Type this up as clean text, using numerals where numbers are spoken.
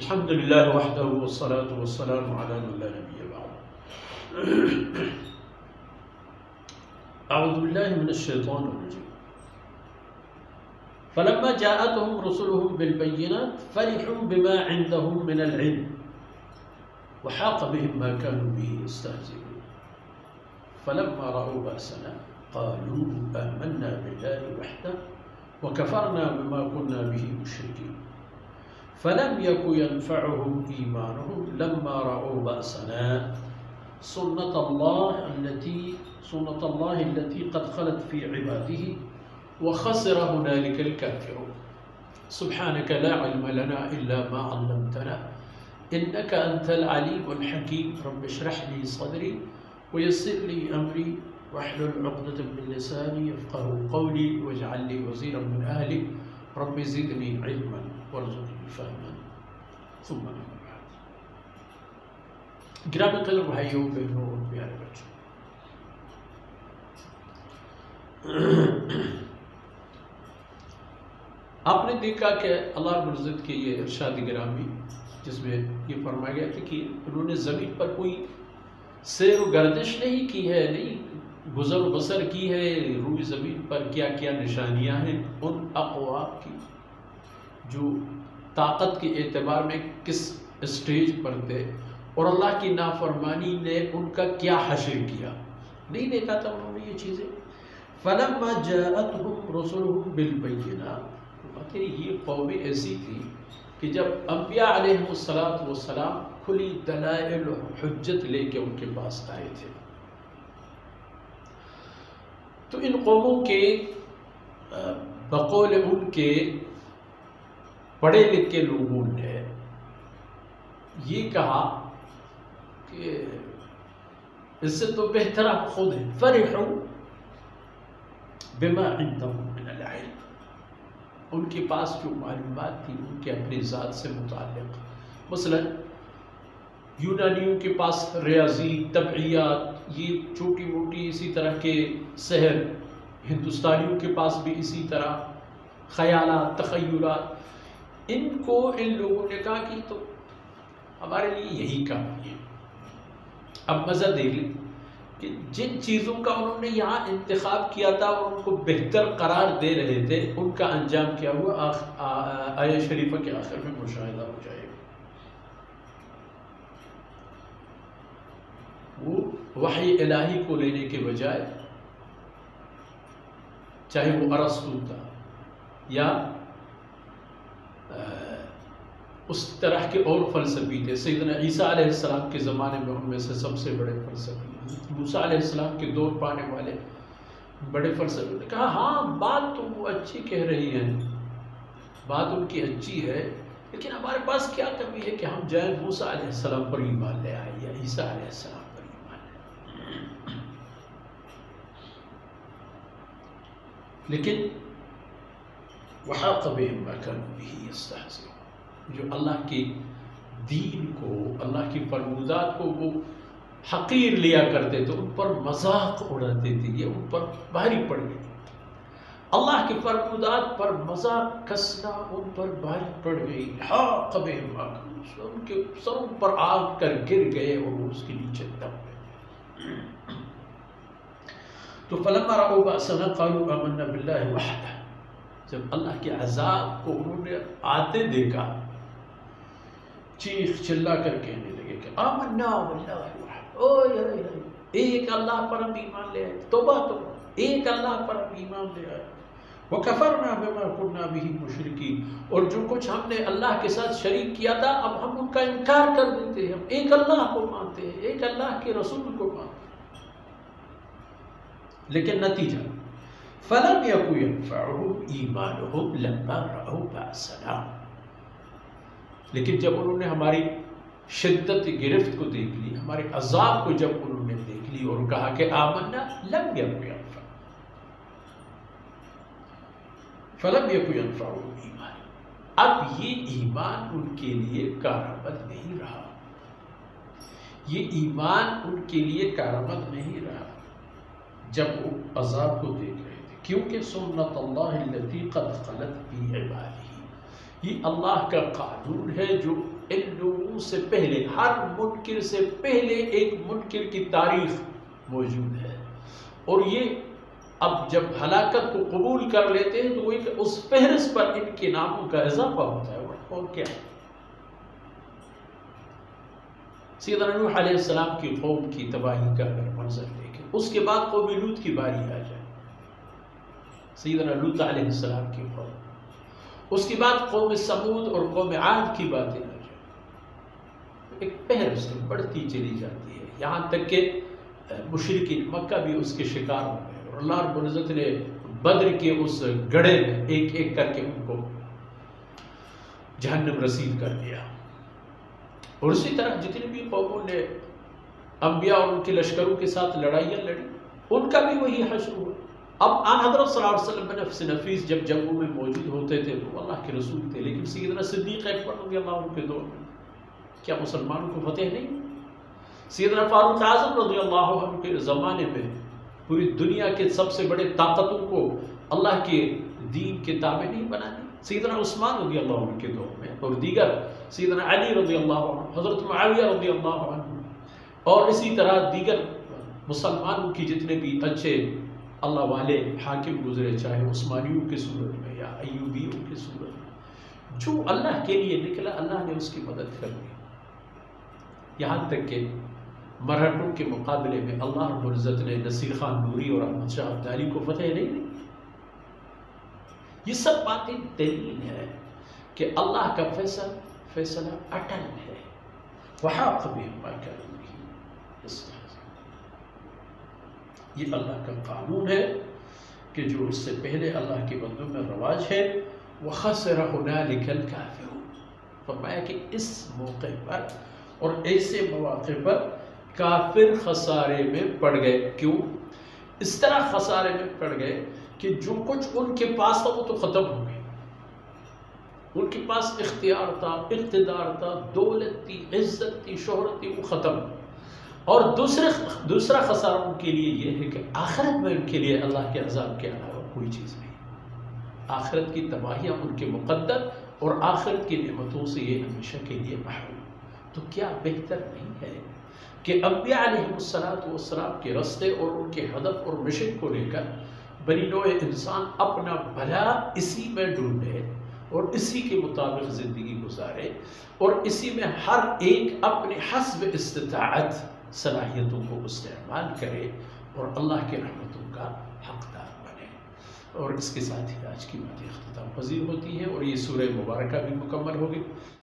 الحمد لله وحده والصلاة والسلام على من لا نبي بعده. أعوذ بالله من الشيطان الرجيم. فلما جاءتهم رسلهم بالبينات فرحوا بما عندهم من العلم وحاق بهم ما كانوا به يستهزئون. فلما رأوا بأسنا قالوا آمنا بالله وحده وكفرنا بما كنا به مشركين. فلم يكن ينفعهم إيمانهم لما رأوا بأسنا سنة الله التي قد خلت في عباده وخسر هنالك الكافرون. سبحانك لا علم لنا إلا ما علمتنا إنك أنت العليم الحكيم. رب اشرح لي صدري ويسر لي أمري واحلل عقدة من لساني يفقهوا قولي واجعل لي وزيرا من أهلي رب زدني علما وارزقني فهما. ثم أما بعد. گرامی قدر بھائیوں بہنوں اور پیارے بچوں، آپ نے دیکھا کہ اللہ رب العزت کے یہ ارشاد گرامی جس میں یہ فرمایا گیا تھا کہ انہوں نے زمین پر کوئی سیر و گردش نہیں کی ہے، نہیں گزر و بسر کی ہے، روئی زمین پر کیا کیا نشانیاں ہیں ان اقوام کی جو طاقت کے اعتبار میں کس اسٹیج پر تھے، اور اللہ کی نافرمانی نے ان کا کیا حشر کیا، نہیں دیکھا تھا انہوں نے یہ چیزیں. فلما جاءتهم رسلهم بالبينات، یہ قوم ایسی تھی کہ جب انبیاء علیہ السلام کھلی دلائل و حجت لے کے ان کے پاس آئے تھے، تو ان قوموں کے بقول ان کے پڑھے لکھے لوگوں نے یہ کہا کہ اس سے تو بہتر آپ خود ہیں. فرحوا بما عندهم من العلم، ان کے پاس جو معلومات تھی ان کے اپنی ذات سے متعلق، مثلا یونانیوں کے پاس ریاضی، طبعیات، یہ چھوٹی موٹی اسی طرح کے سحر، ہندوستانیوں کے پاس بھی اسی طرح خیالات، تخیلات، ان کو ان لوگوں نے کہا کہ تو ہمارے لیے یہی کافی ہے. اب مزہ دیکھ لیں کہ جن چیزوں کا انہوں نے یہاں انتخاب کیا تھا اور ان کو بہتر قرار دے رہے تھے، ان کا انجام کیا ہوا آیہ شریفہ کے آخر میں مشاہدہ ہو جائے گا. وہ وحی الہی کو لینے کے بجائے، چاہے وہ ارسطو تھا یا اس طرح کے اور فلسفی تھے، سیدنا عیسیٰ علیہ السلام کے زمانے میں ان میں سے سب سے بڑے فلسفی، موسیٰ علیہ السلام کے دور پانے والے بڑے فلسفی نے کہا ہاں بات تو وہ اچھی کہہ رہی ہیں، بات ان کی اچھی ہے، لیکن ہمارے پاس کیا کمی ہے کہ ہم جائیں موسیٰ علیہ السلام پر ایمان لے آئے یا عیسیٰ علیہ السلام پر ایمان لے آئے. لیکن وحاق بهم ما كانوا به يستهزئون، جو اللہ کے دین کو، اللہ کی فرمودات کو وہ حقیر لیا کرتے تھے، ان پر مذاق اڑاتے تھے، یہ ان پر بھاری پڑ گئی. اللہ کی فرمودات پر مذاق کسنا ان پر بھاری پڑ گئی. حاق بهم ما كانوا، ان کے سروں پر آگ کر گر گئے اور وہ اس کے نیچے دب گئے. تو فلما رأوا بأسنا قالوا آمنا بالله وحده، جب اللہ کے عذاب کو انہوں نے آتے دیکھا، چیخ چلا کر کہنے لگے کہ آمنا باللہ وحدہ، ایک اللہ پر ہم ایمان لے آئے، توبہ توبہ، ایک اللہ پر ہم ایمان لے آئے. وکفرنا بما کنا بہ مشرکین، اور جو کچھ ہم نے اللہ کے ساتھ شریک کیا تھا اب ہم ان کا انکار کر دیتے ہیں، ہم ایک اللہ کو مانتے ہیں، ایک اللہ کے رسول کو مانتے ہیں. لیکن نتیجہ فَلَمْ يَكُنْ يَنْفَعُهُمْ إِيمَانُهُمْ لَمَّا رَأَوْا بَأْسَنَا، لیکن جب انہوں نے ہماری شدت گرفت کو دیکھ لی، ہمارے عذاب کو جب انہوں نے دیکھ لی اور کہا کہ آمنا، لم يَكُنْ يَنْفَعُهُمْ، فَلَمْ يَكُنْ يَنْفَعُهُمْ إِيمَانُهُمْ، اب یہ ایمان ان کے لیے کارآمد نہیں رہا، یہ ایمان ان کے لیے کارآمد نہیں رہا جب وہ عذاب کو دیکھ رہے تھے. کیونکہ سنت اللہ التي قد خلت فی عبادہ، یہ اللہ کا قانون ہے جو ان لوگوں سے پہلے، ہر منکر سے پہلے ایک منکر کی تاریخ موجود ہے، اور یہ اب جب ہلاکت کو قبول کر لیتے ہیں تو اس فہرست پر ان کے ناموں کا اضافہ ہوتا ہے، اور کیا؟ سیدنا نوح علیہ السلام کی قوم کی تباہی کا اگر منظر دیکھیں، اس کے بعد قوم لوط کی باری آ جائے، سیدنا لوط علیہ السلام کی قوم، اس کے بعد قوم سمود اور قوم عاد کی باتیں آ جائیں، ایک فہرست بڑھتی چلی جاتی ہے، یہاں تک کہ مشرکین مکہ بھی اس کے شکار ہو گئے، اور اللہ رب العزت نے بدر کے اس گڑھے میں ایک ایک کر کے ان کو جہنم رسید کر دیا۔ اور اسی طرح جتنی بھی قوموں نے انبیاء اور ان کے لشکروں کے ساتھ لڑائیاں لڑی، ان کا بھی وہی حشر ہوا۔ اب آن حضرت صلی اللہ علیہ وسلم بنفس نفیس جب جنگوں میں موجود ہوتے تھے تو اللہ کے رسول تھے، لیکن سیدنا صدیق اکبر رضی اللہ عنہ کے دور میں کیا مسلمانوں کو فتح نہیں؟ سیدنا فاروق اعظم رضی اللہ عنہ کے زمانے میں پوری دنیا کے سب سے بڑے طاقتوں کو اللہ کے دین کے تابع نہیں بنانے؟ سیدنا عثمان رضی اللہ عنہ کے دور میں، اور دیگر سیدنا علی رضی اللہ عنہ، حضرت معاویہ رضی اللہ عنہ، اور اسی طرح دیگر مسلمانوں کی جتنے بھی اچھے اللہ والے حاکم گزرے، چاہے عثمانیوں کی صورت میں یا ایوبیوں کی صورت میں، جو اللہ کے لیے نکلا اللہ نے اس کی مدد کر دی، یہاں تک کہ مرہٹوں کے مقابلے میں اللہ رب العزت نے نصیر خان نوری اور احمد شاہ ابدالی کو فتح نہیں دی۔ یہ سب باتیں دلیل ہے کہ اللہ کا فیصلہ اٹل ہے، وحاق بہم ما کانوا بہ یستہزئون۔ یہ اللہ کا قانون ہے کہ جو اس سے پہلے اللہ کے بندوں میں رواج ہے، وَخَسِرَ هُنَالِكَ الْكَافِرُونَ، فرمایا کہ اس موقع پر اور ایسے مواقع پر کافر خسارے میں پڑ گئے۔ کیوں؟ اس طرح خسارے میں پڑ گئے کہ جو کچھ ان کے پاس تھا وہ تو ختم ہو گئی، ان کے پاس اختیار تھا، اقتدار تھا، دولت تھی، عزت تھی، شہرت تھی، وہ ختم۔ اور دوسرا خسارہ ان کے لیے یہ ہے کہ آخرت میں ان کے لیے اللہ کے عذاب کے علاوہ کوئی چیز نہیں، آخرت کی تباہیاں ان کے مقدر اور آخرت کی نعمتوں سے یہ ہمیشہ کے لیے محروم۔ تو کیا بہتر نہیں ہے کہ انبیاء علیہ السلام کے راستے اور ان کے ہدف اور مشن کو لے کر بنی نوع انسان اپنا بھلا اسی میں ڈھونڈے اور اسی کے مطابق زندگی گزارے، اور اسی میں ہر ایک اپنے حسب استطاعت صلاحیتوں کو استعمال کرے اور اللہ کے رحمتوں کا حقدار بنے۔ اور اس کے ساتھ ہی آج کی باتیں اختتام پذیر ہوتی ہیں، اور یہ سورہ مبارکہ بھی مکمل ہوگی۔